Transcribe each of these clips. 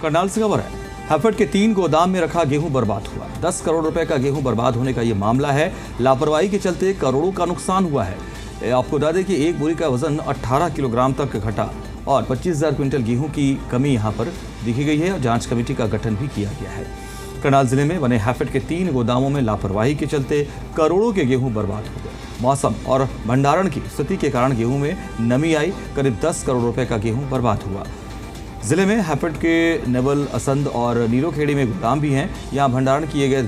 करनाल से खबर है। हैफेड के 3 गोदाम में रखा गेहूं बर्बाद हुआ। 10 करोड़ रुपए का गेहूं बर्बाद होने का ये मामला है। लापरवाही के चलते करोड़ों का नुकसान हुआ है। आपको बता दें कि एक बोरी का वजन 18 किलोग्राम तक घटा और 25,000 क्विंटल गेहूं की कमी यहां पर दिखी गई है और जांच कमेटी का गठन भी किया गया है। करनाल जिले में बने हैफेड के 3 गोदामों में लापरवाही के चलते करोड़ों के गेहूं बर्बाद हो गए। मौसम और भंडारण की स्थिति के कारण गेहूं में नमी आई। करीब 10 करोड़ रुपए का गेहूं बर्बाद हुआ। जिले में हैफेड के नेवल, असंध और नीलोखेड़ी में गोदाम भी हैं। यहां भंडारण किए गए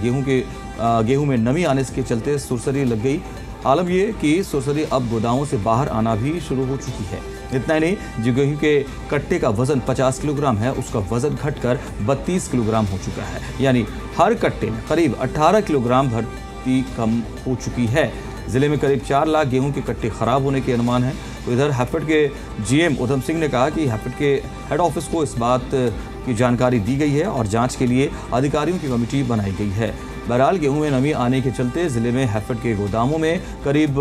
गेहूं में नमी आने के चलते सुरसरी लग गई। आलम ये कि सुरसरी अब गोदामों से बाहर आना भी शुरू हो चुकी है। इतना ही नहीं, जो गेहूं के कट्टे का वजन 50 किलोग्राम है, उसका वजन घटकर 32 किलोग्राम हो चुका है। यानी हर कट्टे में करीब 18 किलोग्राम भर्ती कम हो चुकी है। जिले में करीब 4 लाख गेहूं के कट्टे खराब होने के अनुमान है। तो इधर हैफेड के जीएम उधम सिंह ने कहा कि हैफेड के हेड ऑफिस को इस बात की जानकारी दी गई है और जांच के लिए अधिकारियों की कमेटी बनाई गई है। बहरहाल गेहूं में नमी आने के चलते जिले में हैफेड के गोदामों में करीब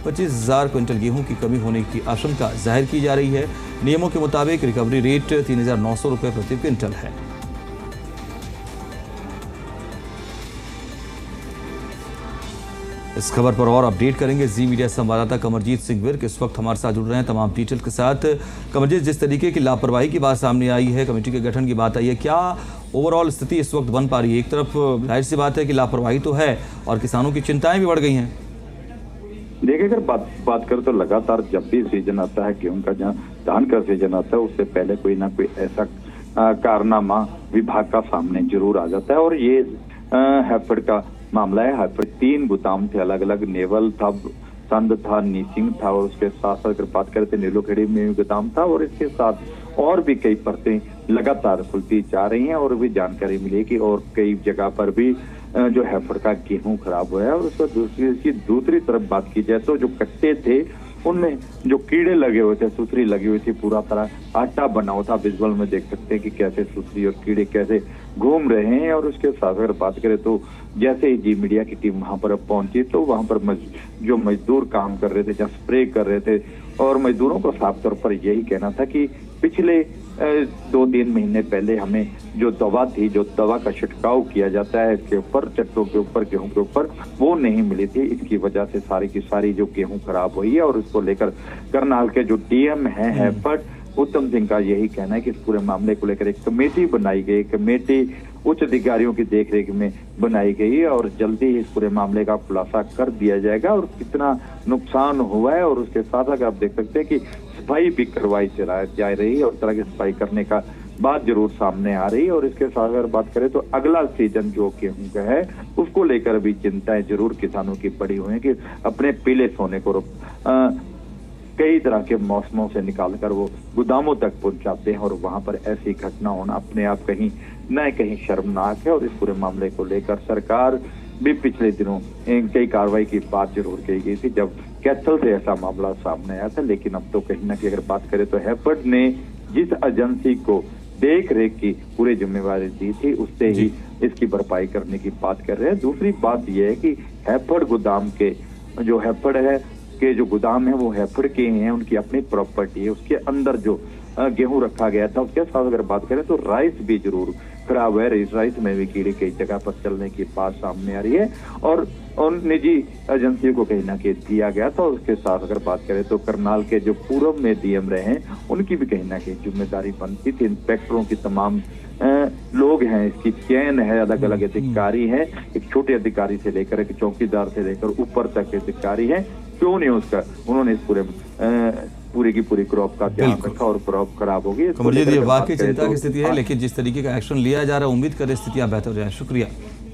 25,000 क्विंटल गेहूं की कमी होने की आशंका जाहिर की जा रही है। नियमों के मुताबिक रिकवरी रेट 3,900 रुपये प्रति क्विंटल है। इस खबर पर और अपडेट करेंगे जी मीडिया संवाददाता कमरजीत सिंह विर्क इस वक्त हमारे साथ जुड़ रहे हैं तमाम डिटेल के साथ। कमरजीत, जिस तरीके की लापरवाही की बात सामने आई है, कमेटी के गठन की बात आई है, क्या ओवरऑल स्थिति इस वक्त बन पा रही है? एक तरफ जाहिर सी बात है कि लापरवाही तो है और किसानों की चिंताएं भी बढ़ गई हैं। देखिए, अगर बात करें तो लगातार जब भी सीजन आता है, गेहूं का जहाँ धान का सीजन आता है, उससे पहले कोई ना कोई ऐसा कारनामा विभाग का सामने जरूर आ जाता है। और ये हैफेड का मामला है। हैफेड 3 गोदाम थे, अलग अलग नेवल था, संध था, नीसिंग था और उसके साथ अगर बात करें तो नीलोखेड़ी में गोदाम था और इसके साथ और भी कई परतें लगातार खुलती जा रही हैं। और भी जानकारी मिली कि और कई जगह पर भी जो हैफेड का गेहूं खराब हुआ है। और उसका दूसरी तरफ बात की जाए तो जो कट्टे थे उनमें जो कीड़े लगे हुए थे, सुसरी लगी हुई थी, पूरा तरह आटा बना हुआ था। विजुअल में देख सकते हैं कि कैसे सुसरी और कीड़े कैसे घूम रहे हैं। और उसके साथ अगर बात करें तो जैसे ही जी मीडिया की टीम वहां पर पहुंची तो वहां पर जो मजदूर काम कर रहे थे, जहाँ स्प्रे कर रहे थे, और मजदूरों को साफ तौर पर यही कहना था कि पिछले 2-3 महीने पहले हमें जो दवा थी, जो दवा का छिड़काव किया जाता है इसके ऊपर, चट्टों के ऊपर, गेहूं के ऊपर, वो नहीं मिली थी। इसकी वजह से सारी की सारी जो गेहूं खराब हुई है। और इसको लेकर करनाल के जो डीएम है हैफेड उत्तम सिंह का यही कहना है कि इस पूरे मामले को लेकर एक कमेटी बनाई गई। कमेटी उच्च अधिकारियों की देखरेख में बनाई गई है और जल्दी ही इस पूरे मामले का खुलासा कर दिया जाएगा और कितना नुकसान हुआ है। और उसके साथ अगर आप देख सकते हैं कि सफाई भी करवाई जा रही है और इस तरह की सफाई करने का बात जरूर सामने आ रही है। और इसके साथ अगर बात करें तो अगला सीजन जो गेहूं का है उसको लेकर भी चिंताएं जरूर किसानों की बढ़ी हुई है कि अपने पीले सोने को कई तरह के मौसमों से निकालकर वो गोदामों तक पहुंचाते हैं। और वहां पर ऐसी घटना होना अपने आप कहीं न कहीं शर्मनाक है। और इस पूरे मामले को लेकर सरकार भी पिछले दिनों कई कार्रवाई की बात जरूर की गई थी जब कैथल से ऐसा मामला सामने आया था। लेकिन अब तो कहीं ना कहीं अगर बात करें तो हैफेड ने जिस एजेंसी को देख रेख की पूरी जिम्मेवारी दी थी उससे ही इसकी भरपाई करने की बात कर रहे हैं। दूसरी बात यह है कि हैफेड गोदाम के जो हैफेड है के जो गोदाम है वो हैफेड के हैं, उनकी अपनी प्रॉपर्टी है। उसके अंदर जो गेहूं रखा गया था उसके साथ अगर बात करें तो राइस भी जरूर खराब है। राइस में भी कीड़े कई जगह पर चलने की बात सामने आ रही है और उन निजी एजेंसियों को कहीं ना कहीं दिया गया था। और उसके साथ अगर बात करें तो करनाल के जो पूर्व में डीएम रहे हैं उनकी भी कहीं ना कहीं जिम्मेदारी बनती थी। इंस्पेक्टरों की तमाम लोग हैं, इसकी चैन है, अलग अलग अधिकारी हैं, एक छोटे अधिकारी से लेकर एक चौकीदार से लेकर ऊपर तक अधिकारी हैं। क्यों नहीं उसका उन्होंने इस पूरी की पूरी क्रॉप का ध्यान रखा और क्रॉप खराब होगी। वाकई चिंता की स्थिति है, लेकिन जिस तरीके का एक्शन लिया जा रहा है उम्मीद करें स्थितियां बेहतर हो जाए। शुक्रिया।